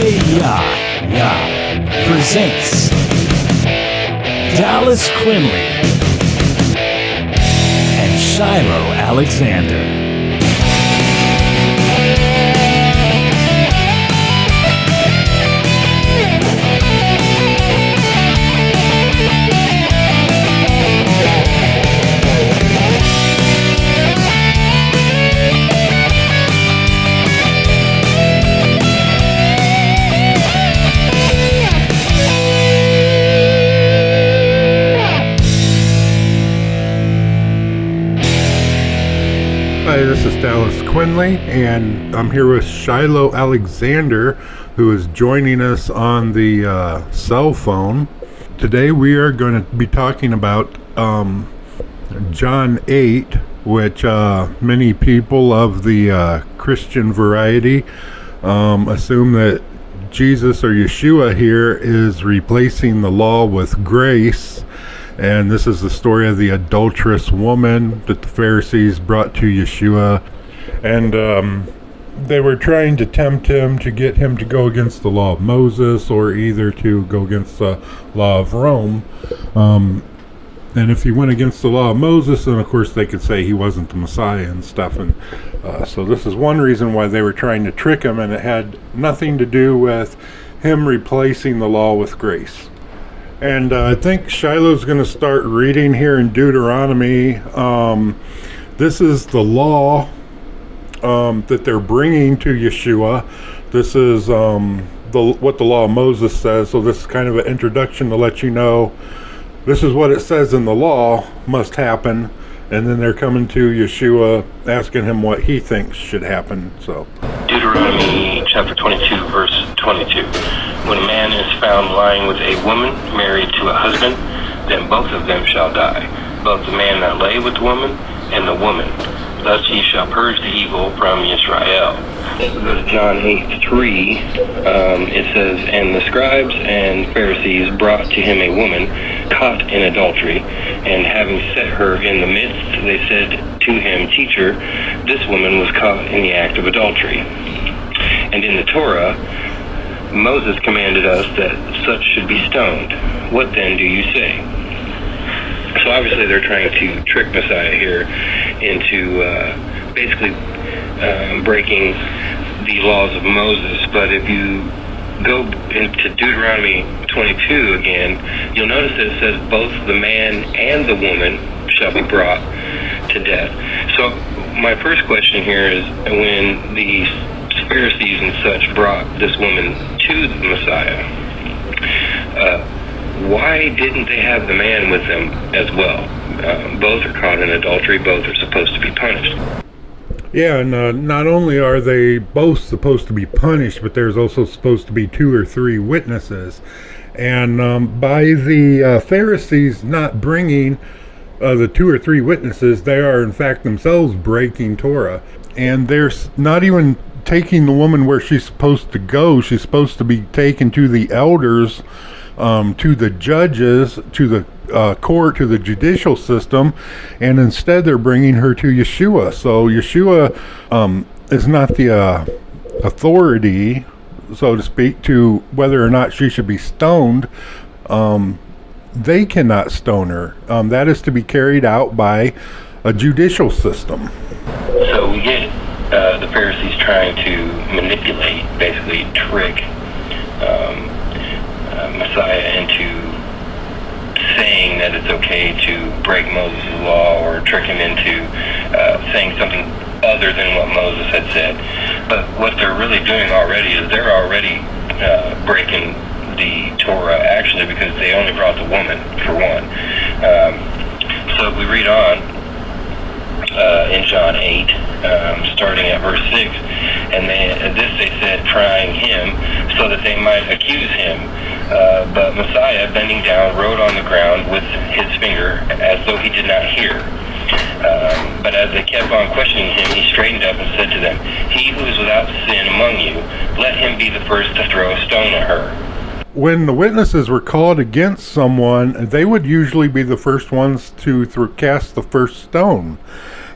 Say Ya Ya presents Dallas QUINLEY and SHILO Alexander. Hi, this is Dallas QUINLEY, and I'm here with SHILO Alexander, who is joining us on the cell phone. Today we are going to be talking about John 8, which many people of the Christian variety assume that Jesus or Yeshua here is replacing the law with grace. And this is the story of the adulterous woman that the Pharisees brought to Yeshua. And they were trying to tempt him to get him to go against the law of Moses or either to go against the law of Rome. And if he went against the law of Moses, then of course they could say he wasn't the Messiah and stuff. And so this is one reason why they were trying to trick him, and it had nothing to do with him replacing the law with grace. And I think Shiloh's going to start reading here in Deuteronomy. This is the law that they're bringing to Yeshua. This is what the law of Moses says. So this is kind of an introduction to let you know this is what it says in the law must happen. And then they're coming to Yeshua asking him what he thinks should happen. So Deuteronomy chapter 22, verse 22. When a man is found lying with a woman married to a husband, then both of them shall die, both the man that lay with the woman and the woman. Thus ye shall purge the evil from Israel. We go to John 8:3. It says, And the scribes and Pharisees brought to him a woman caught in adultery, and having set her in the midst, they said to him, Teacher, this woman was caught in the act of adultery. And in the Torah, Moses commanded us that such should be stoned. What then do you say? So obviously they're trying to trick Messiah here into basically breaking the laws of Moses. But if you go into Deuteronomy 22 again, you'll notice that it says both the man and the woman shall be brought to death. So my first question here is, when the Pharisees and such brought this woman to the Messiah, why didn't they have the man with them as well? Both are caught in adultery, both are supposed to be punished. yeah, and not only are they both supposed to be punished, but there's also supposed to be 2 or 3 witnesses. And by the Pharisees not bringing the 2 or 3 witnesses, they are in fact themselves breaking Torah. And they're not even taking the woman where she's supposed to go. She's supposed to be taken to the elders, to the judges, to the court, to the judicial system, and instead they're bringing her to Yeshua. So Yeshua is not the authority, so to speak, to whether or not she should be stoned. They cannot stone her. That is to be carried out by a judicial system. So we get the Pharisees trying to manipulate, basically trick Messiah into saying that it's okay to break Moses' law, or trick him into saying something other than what Moses had said. But what they're really doing already is they're already breaking the Torah, actually, because they only brought the woman, for one. So if we read on in John 8, starting at verse 6, and they said, trying him, so that they might accuse him. But Messiah, bending down, wrote on the ground with his finger, as though he did not hear. But as they kept on questioning him, he straightened up and said to them, He who is without sin among you, let him be the first to throw a stone at her. When the witnesses were called against someone, they would usually be the first ones to cast the first stone.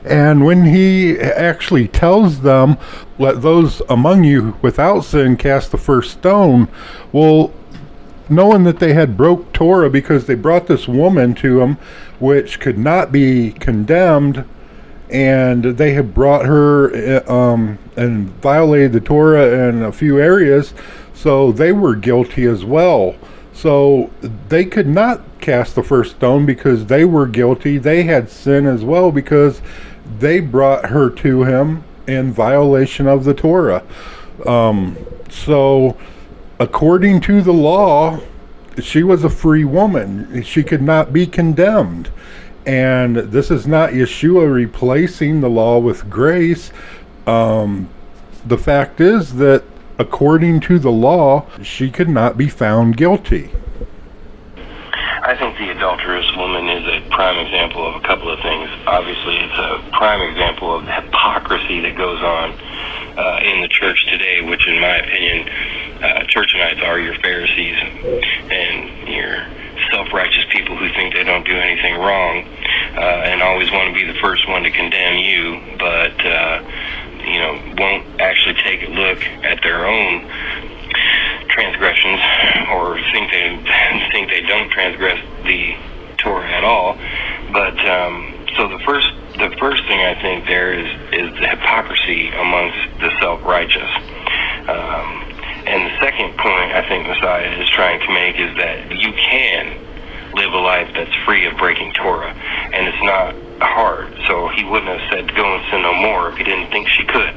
And when he actually tells them, let those among you without sin cast the first stone, well, knowing that they had broke Torah because they brought this woman to him, which could not be condemned, and they had brought her and violated the Torah in a few areas, so they were guilty as well. So they could not cast the first stone because they were guilty. They had sin as well because they brought her to him in violation of the Torah. So according to the law, she was a free woman. She could not be condemned. And this is not Yeshua replacing the law with grace. The fact is that according to the law, she could not be found guilty. I think the adulterous woman is a prime example of a couple of things. Obviously, it's a prime example of the hypocrisy that goes on in the church today, which in my opinion, churchites are your Pharisees and your self-righteous people who think they don't do anything wrong and always want to be the first one to condemn you, but won't actually take a look at their own transgressions or think they don't transgress the Torah at all. But so the first thing I think there is the hypocrisy amongst the self-righteous. And the second point I think Messiah is trying to make is that you can live a life that's free of breaking Torah, and it's not hard. So he wouldn't have said go and sin no more if he didn't think she could.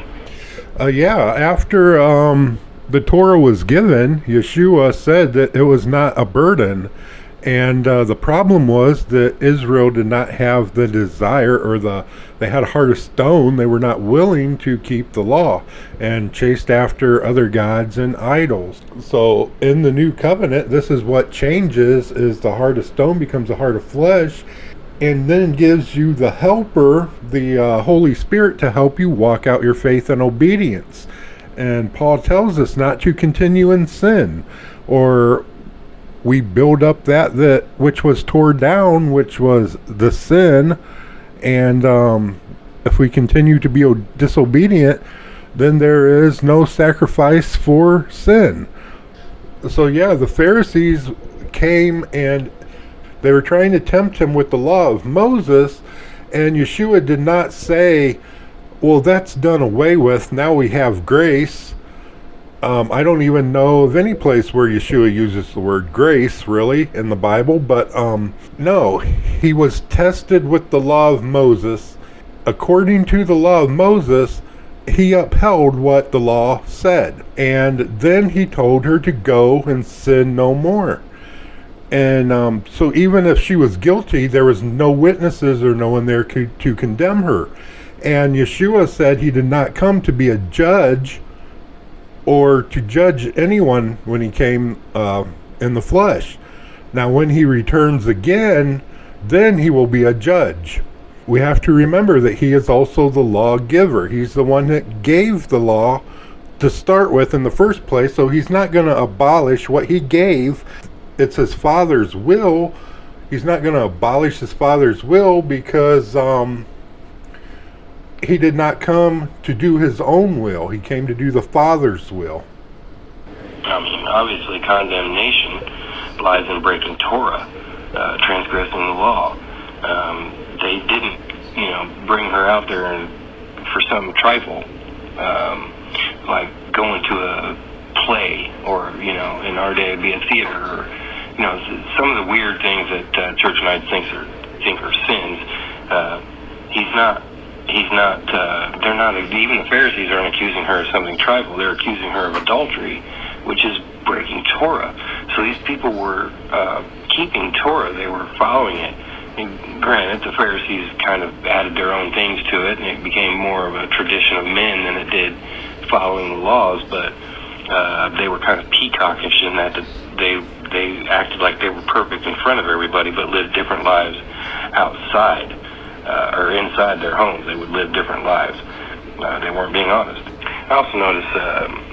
After the Torah was given, Yeshua said that it was not a burden. And the problem was that Israel did not have the desire, or they had a heart of stone. They were not willing to keep the law and chased after other gods and idols. So in the new covenant, this is what changes, is the heart of stone becomes a heart of flesh, and then gives you the helper, the Holy Spirit, to help you walk out your faith and obedience. And Paul tells us not to continue in sin, or we build up that which was torn down, which was the sin. And if we continue to be disobedient, then there is no sacrifice for sin. So the Pharisees came and they were trying to tempt him with the law of Moses, and Yeshua did not say, well, that's done away with, now we have grace. I don't even know of any place where Yeshua uses the word grace, really, in the Bible, but no, he was tested with the law of Moses. According to the law of Moses, he upheld what the law said, and then he told her to go and sin no more. And so even if she was guilty, there was no witnesses or no one there to condemn her. And Yeshua said he did not come to be a judge or to judge anyone when he came in the flesh. Now when he returns again, then he will be a judge. We have to remember that he is also the lawgiver. He's the one that gave the law to start with in the first place, so he's not going to abolish what he gave. It's his Father's will. He's not going to abolish his Father's will because he did not come to do his own will. He came to do the Father's will. I mean, obviously condemnation lies in breaking Torah, transgressing the law. They didn't, bring her out there for some trifle, like going to a play, or, in our day it'd be a theater, or, some of the weird things that churchites think are sins. They're not, even the Pharisees aren't accusing her of something trifle. They're accusing her of adultery, which is breaking Torah. So these people were keeping Torah. They were following it. And granted, the Pharisees kind of added their own things to it, and it became more of a tradition of men than it did following the laws, but they were kind of peacockish in that they acted like they were perfect in front of everybody, but lived different lives outside or inside their homes. They would live different lives. They weren't being honest. I also noticed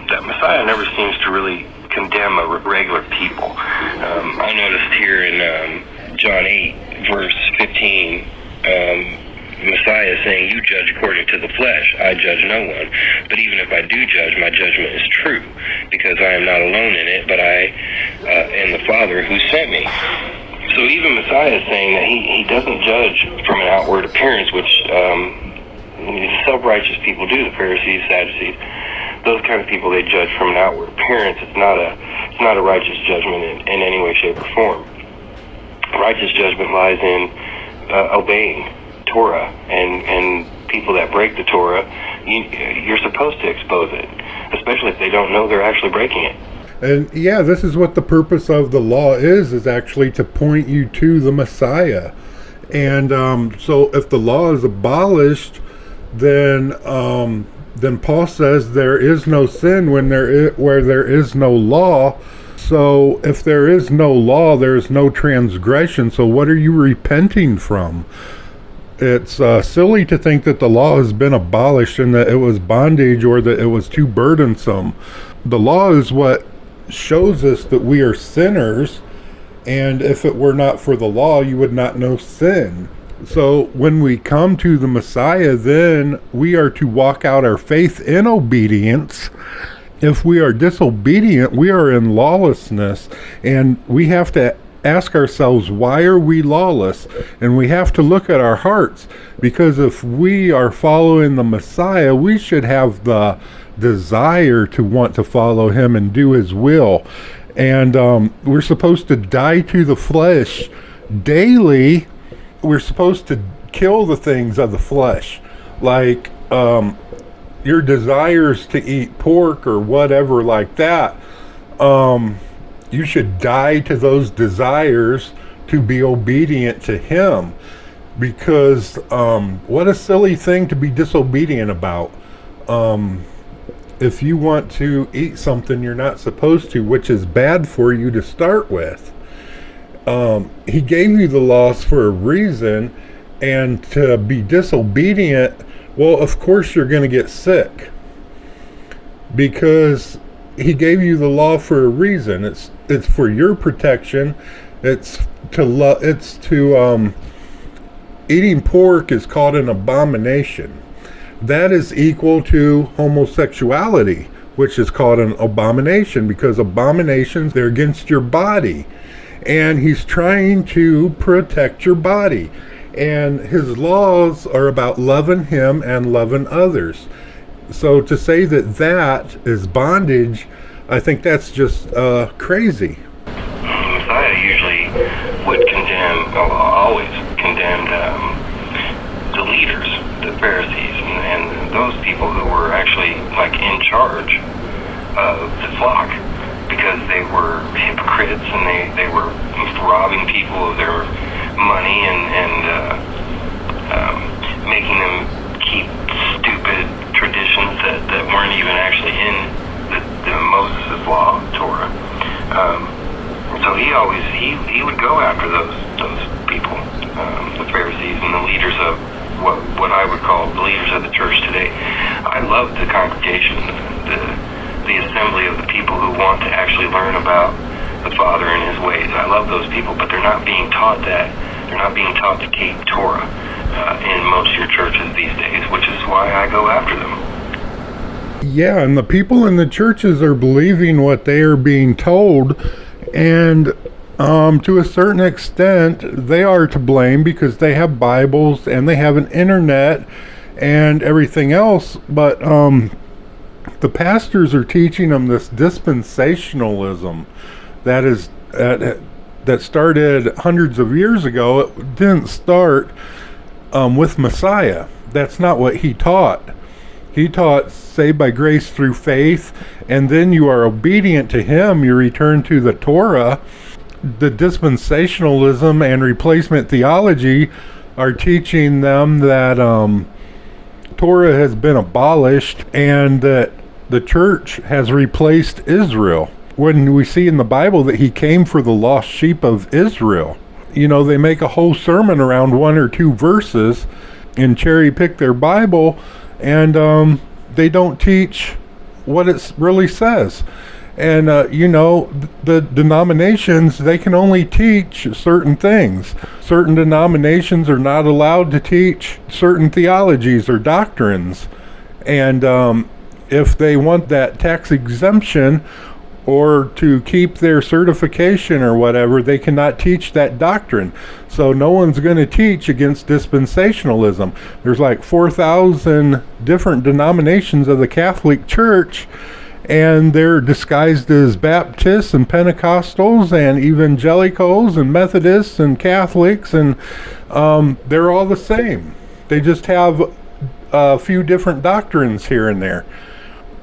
that Messiah never seems to really condemn a regular people. I noticed here in John 8, verse 15, Messiah is saying, you judge according to the flesh, I judge no one. But even if I do judge, my judgment is true, because I am not alone in it, but I and the Father who sent me. So even Messiah is saying that he doesn't judge from an outward appearance, which self-righteous people do, the Pharisees, Sadducees. Those kind of people, they judge from an outward appearance. It's not a righteous judgment in any way, shape, or form. Righteous judgment lies in obeying Torah, and people that break the Torah, you're supposed to expose it, especially if they don't know they're actually breaking it. And yeah, this is what the purpose of the law is actually to point you to the Messiah. And so if the law is abolished, then Paul says there is no sin where there is no law. So if there is no law, there is no transgression. So what are you repenting from? It's silly to think that the law has been abolished and that it was bondage or that it was too burdensome. The law is what shows us that we are sinners, and if it were not for the law, you would not know sin. So when we come to the Messiah, then we are to walk out our faith in obedience. If we are disobedient, we are in lawlessness, and we have to ask ourselves, why are we lawless? And we have to look at our hearts, because if we are following the Messiah, we should have the desire to want to follow him and do his will. And we're supposed to die to the flesh daily. We're supposed to kill the things of the flesh, like your desires to eat pork or whatever like that. You should die to those desires to be obedient to him, because what a silly thing to be disobedient about. If you want to eat something you're not supposed to, which is bad for you to start with, he gave you the laws for a reason, and to be disobedient, well, of course you're going to get sick, because he gave you the law for a reason. It's for your protection. Eating pork is called an abomination. That is equal to homosexuality, which is called an abomination, because abominations, they're against your body. And he's trying to protect your body. And his laws are about loving him and loving others. So to say that is bondage, I think that's just crazy. Messiah usually would always condemned the leaders, the Pharisees, and those people who were actually like in charge of the flock, because they were hypocrites and they were robbing people of their money and making them keep stupid traditions that weren't even actually in the Moses' law, Torah. So he would go after those people, the Pharisees and the leaders of what I would call the leaders of the church today. I love the congregation, the assembly of the people who want to actually learn about the Father and his ways. I love those people, but they're not being taught that. They're not being taught to keep Torah in most of your churches these days, which is why I go after them. Yeah, and the people in the churches are believing what they are being told, and to a certain extent, they are to blame, because they have Bibles and they have an internet and everything else, but the pastors are teaching them this dispensationalism that started hundreds of years ago. It didn't start with Messiah. That's not what he taught. He taught saved by grace through faith, and then you are obedient to him. You return to the Torah. The dispensationalism and replacement theology are teaching them that Torah has been abolished and that the church has replaced Israel, when we see in the Bible that he came for the lost sheep of Israel. You know, they make a whole sermon around one or two verses and cherry pick their Bible, and they don't teach what it really says. And, the denominations, they can only teach certain things. Certain denominations are not allowed to teach certain theologies or doctrines. And if they want that tax exemption or to keep their certification or whatever, they cannot teach that doctrine. So no one's going to teach against dispensationalism. There's like 4,000 different denominations of the Catholic Church, and they're disguised as Baptists and Pentecostals and Evangelicals and Methodists and Catholics, and they're all the same. They just have a few different doctrines here and there.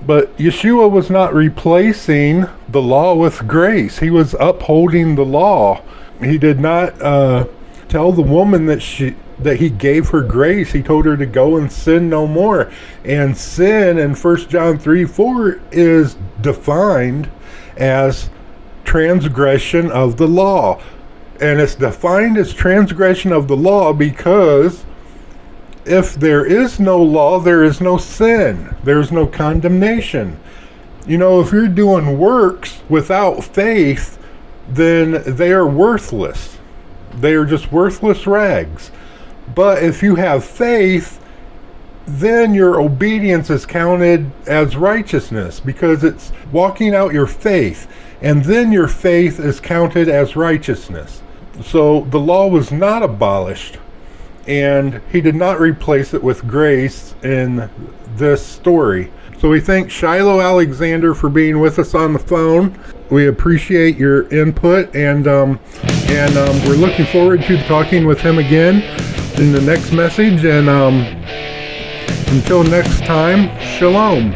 But Yeshua was not replacing the law with grace. He was upholding the law. He did not tell the woman that he gave her grace. He told her to go and sin no more. And sin in 1 John 3:4 is defined as transgression of the law. And it's defined as transgression of the law because if there is no law, there is no sin. There is no condemnation. If you're doing works without faith, then they are worthless. They are just worthless rags. But if you have faith, then your obedience is counted as righteousness, because it's walking out your faith, and then your faith is counted as righteousness. So the law was not abolished, and he did not replace it with grace in this story. So we thank Shiloh Alexander for being with us on the phone. We appreciate your input, and we're looking forward to talking with him again in the next message. And until next time, shalom.